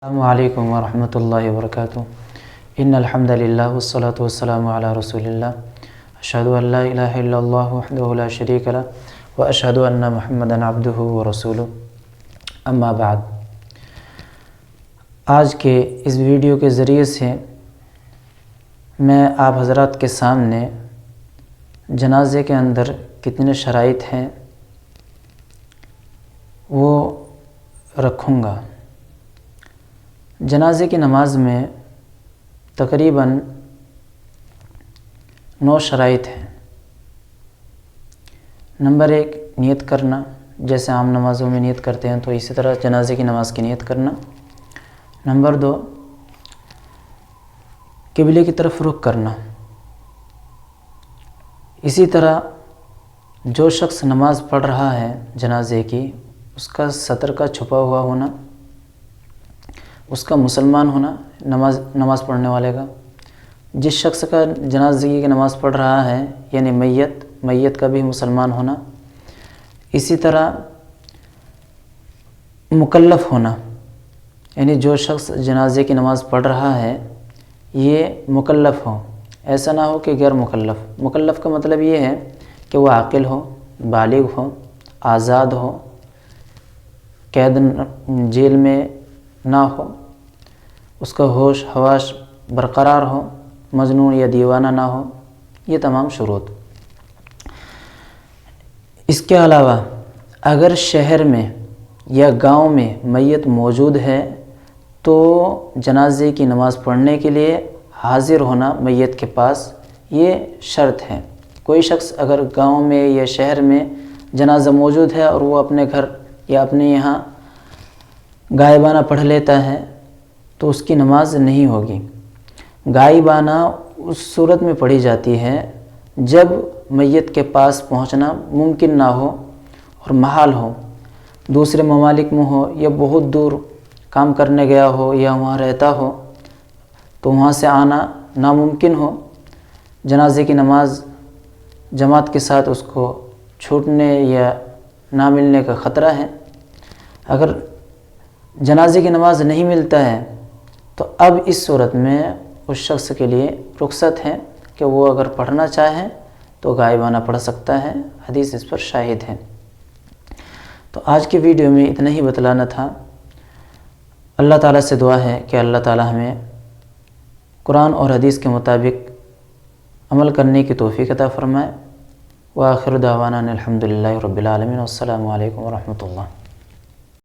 السلام علیکم ورحمۃ اللہ وبرکاتہ۔ ان الحمد للہ والصلاة والسلام علی رسول اللہ، اشہد ان لا الہ الا اللہ وحدہ لا شریک لہ واشہد ان محمدا عبدہ ورسولہ، اما بعد۔ آج کے اس ویڈیو کے ذریعے سے میں آپ حضرات کے سامنے جنازے کے اندر کتنے شرائط ہیں وہ رکھوں گا۔ جنازے کی نماز میں تقریباً 9 شرائط ہیں۔ نمبر 1، نیت کرنا، جیسے عام نمازوں میں نیت کرتے ہیں تو اسی طرح جنازے کی نماز کی نیت کرنا۔ نمبر 2، قبلے کی طرف رخ کرنا۔ اسی طرح جو شخص نماز پڑھ رہا ہے جنازے کی، اس کا سطر کا چھپا ہوا ہونا، اس کا مسلمان ہونا، نماز پڑھنے والے کا۔ جس شخص کا جنازے کی نماز پڑھ رہا ہے یعنی میت کا بھی مسلمان ہونا۔ اسی طرح مکلف ہونا، یعنی جو شخص جنازے کی نماز پڑھ رہا ہے یہ مکلف ہو، ایسا نہ ہو کہ غیر مکلف۔ مکلف کا مطلب یہ ہے کہ وہ عاقل ہو، بالغ ہو، آزاد ہو، قید جیل میں نہ ہو، اس کا ہوش حواس برقرار ہو، مجنون یا دیوانہ نہ ہو، یہ تمام شروط۔ اس کے علاوہ اگر شہر میں یا گاؤں میں میت موجود ہے تو جنازے کی نماز پڑھنے کے لیے حاضر ہونا میت کے پاس، یہ شرط ہے۔ کوئی شخص اگر گاؤں میں یا شہر میں جنازہ موجود ہے اور وہ اپنے گھر یا اپنے یہاں غائبانہ پڑھ لیتا ہے تو اس کی نماز نہیں ہوگی۔ غائبانہ اس صورت میں پڑھی جاتی ہے جب میت کے پاس پہنچنا ممکن نہ ہو اور محال ہو، دوسرے ممالک میں ہو یا بہت دور کام کرنے گیا ہو یا وہاں رہتا ہو تو وہاں سے آنا ناممکن ہو، جنازے کی نماز جماعت کے ساتھ اس کو چھوٹنے یا نہ ملنے کا خطرہ ہے۔ اگر جنازے کی نماز نہیں ملتا ہے تو اب اس صورت میں اس شخص کے لیے رخصت ہے کہ وہ اگر پڑھنا چاہے تو غائبانہ پڑھ سکتا ہے، حدیث اس پر شاہد ہے۔ تو آج کی ویڈیو میں اتنا ہی بتلانا تھا۔ اللہ تعالیٰ سے دعا ہے کہ اللہ تعالیٰ ہمیں قرآن اور حدیث کے مطابق عمل کرنے کی توفیق عطا فرمائے۔ وآخر دعوانا الحمد للہ رب العالمین، والسلام علیکم ورحمۃ اللہ۔